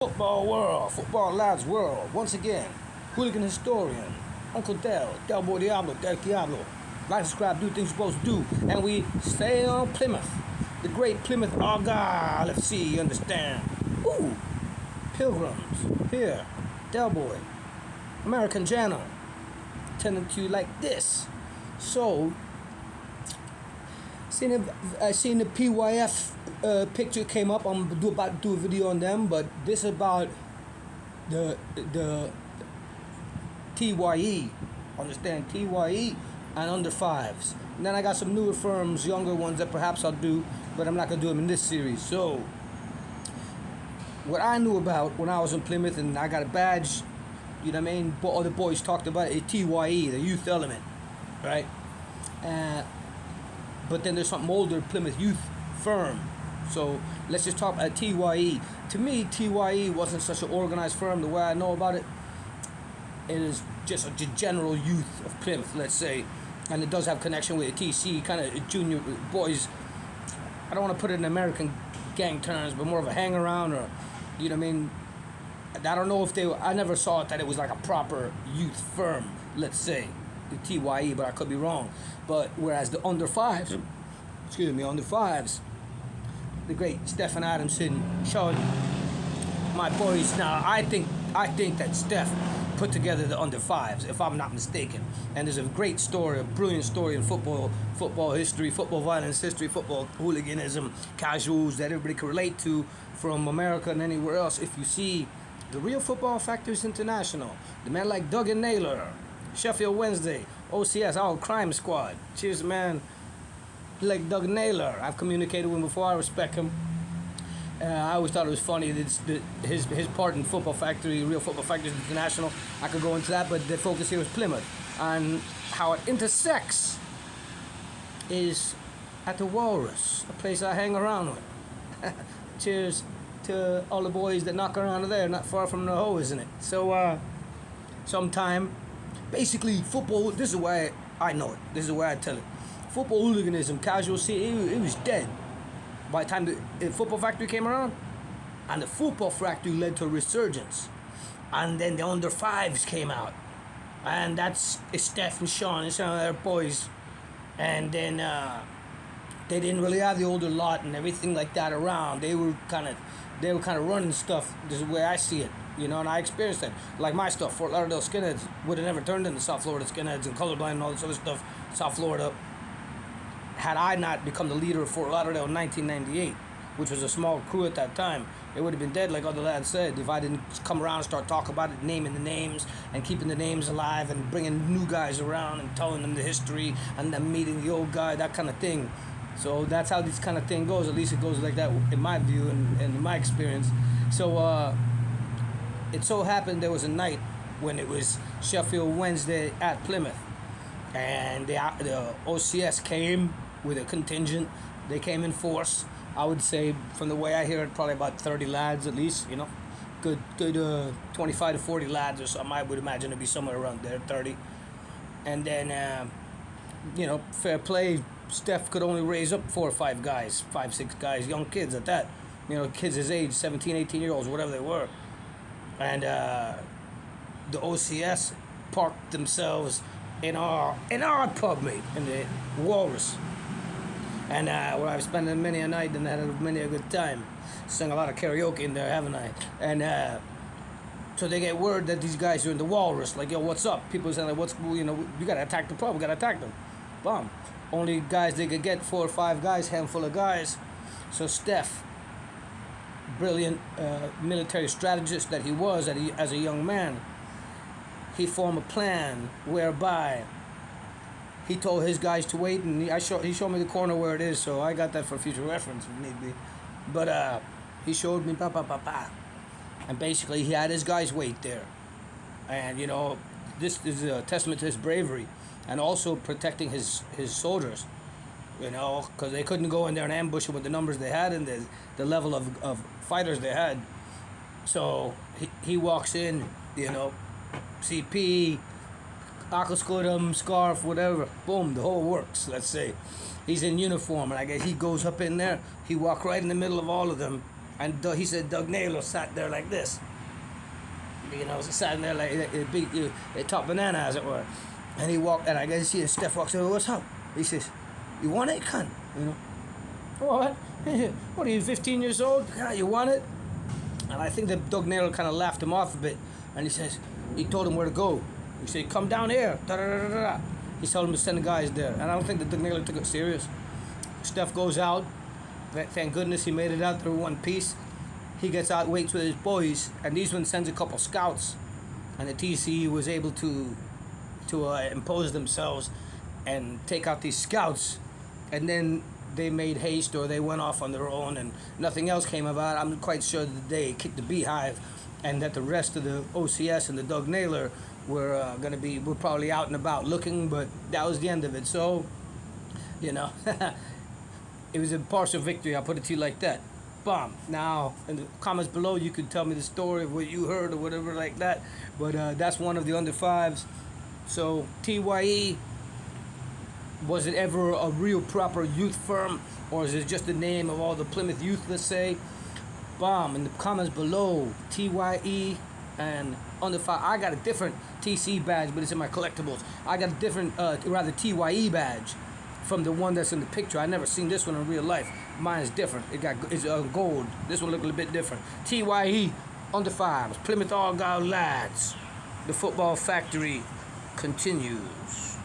Football world, football lads world, once again, hooligan historian, Uncle Del Boy Diablo, Del Diablo. Like, subscribe, do things you're supposed to do, and we stay on Plymouth, the great Plymouth Argyle FC, you understand? Ooh, pilgrims, here, Del Boy, American channel, tending to you like this. So, I seen the PYF picture came up. I'm about to do a video on them, but this is about the TYE. Understand, TYE and under 5's. And then I got some newer firms, younger ones that perhaps I'll do, but I'm not gonna do them in this series. So, what I knew about when I was in Plymouth and I got a badge, you know what I mean? Other boys talked about it, TYE, the youth element, right? But then there's something older, Plymouth Youth Firm. So let's just talk about TYE. To me, TYE wasn't such an organized firm the way I know about it. It is just a general youth of Plymouth, let's say. And it does have connection with TC, kind of junior boys. I don't want to put it in American gang terms, but more of a hang around, or, you know what I mean? I don't know if I never saw it that it was like a proper youth firm, let's say, the TYE, but I could be wrong. But whereas the under 5's, under 5's, the great Stephen Adamson, Sean, my boys. Now I think that Steph put together the under 5's, if I'm not mistaken. And there's a great story, a brilliant story in football history, football violence history, football hooliganism, casuals that everybody can relate to from America and anywhere else. If you see the real Football Factors International, the men like Doug and Naylor, Sheffield Wednesday, OCS, our crime squad. Cheers, man. Like Doug Naylor, I've communicated with him before. I respect him. I always thought it was funny that his part in Football Factory, Real Football Factors International. I could go into that, but the focus here is Plymouth and how it intersects is at the Walrus, a place I hang around with. Cheers to all the boys that knock around there, not far from the hoe, isn't it? So, sometime. Basically, football, this is why I know it. This is why I tell it. Football hooliganism, casual, it was dead by the time the Football Factory came around. And the Football Factory led to a resurgence. And then the under 5's came out. And that's Steph and Sean and some of their boys. And then they didn't really have the older lot and everything like that around. They were kind of running stuff. This is the way I see it. You know, and I experienced that. Like my stuff, Fort Lauderdale Skinheads would have never turned into South Florida Skinheads and Colorblind and all this other stuff. South Florida, had I not become the leader of Fort Lauderdale in 1998, which was a small crew at that time, it would have been dead, like other lads said, if I didn't come around and start talking about it, naming the names and keeping the names alive and bringing new guys around and telling them the history and then meeting the old guy, that kind of thing. So that's how this kind of thing goes. At least it goes like that in my view and in my experience. So, it so happened there was a night when it was Sheffield Wednesday at Plymouth, and the OCS came with a contingent. They came in force. I would say, from the way I hear it, probably about 30 lads at least. You know, good 25 to 40 lads or something. I would imagine it'd be somewhere around there, 30. And then, you know, fair play. Steph could only raise up 4 or 5 guys, 5, 6 guys, young kids at that. You know, kids his age, 17, 18-year-olds, whatever they were. And the OCS parked themselves in our pub, mate, in the Walrus. And where I've spent many a night and had many a good time. Sang a lot of karaoke in there, haven't I? And so they get word that these guys are in the Walrus. Like, yo, what's up? People saying, like, you gotta attack the pub, we gotta attack them. Bomb. Only guys they could get, 4 or 5 guys, handful of guys. So Steph, brilliant military strategist that he was as a young man, he formed a plan whereby he told his guys to wait, and he showed me the corner where it is, so I got that for future reference if need be. But he showed me and basically he had his guys wait there, and you know, this is a testament to his bravery and also protecting his soldiers. You know, because they couldn't go in there and ambush him with the numbers they had and the level of fighters they had. So he walks in, you know, CP, aquascutum, scarf, whatever. Boom, the whole works, let's say. He's in uniform, and I guess he goes up in there. He walked right in the middle of all of them And he said Doug Naylor sat there like this. You know, sat there like a big, a top banana, as it were. And he walked, and I guess he and Steph walks over. What's up? He says, "You want it, cunt?" You know. What? What are you, 15 years old? Yeah, you want it? And I think that Doug Naylor kind of laughed him off a bit. And he says, he told him where to go. He said, "Come down here." Da, da, da, da, da. He told him to send the guys there. And I don't think that Doug Naylor took it serious. Steph goes out. Thank goodness he made it out through one piece. He gets out, waits with his boys, and these ones sends a couple scouts. And the TCE was able to impose themselves and take out these scouts. And then they made haste, or they went off on their own, and nothing else came about. I'm quite sure that they kicked the beehive, and that the rest of the OCS and the Doug Naylor were were probably out and about looking, but that was the end of it. So, you know, it was a partial victory. I'll put it to you like that. Bomb. Now, in the comments below, you can tell me the story of what you heard or whatever like that. But that's one of the under 5's. So, TYE, was it ever a real proper youth firm? Or is it just the name of all the Plymouth youth, let's say? Bomb. In the comments below, TYE and under 5. I got a different TC badge, but it's in my collectibles. I got a different, rather TYE badge from the one that's in the picture. I never seen this one in real life. Mine is different. It's gold. This one look a little bit different. TYE under 5's, Plymouth Argyle lads. The football factory continues.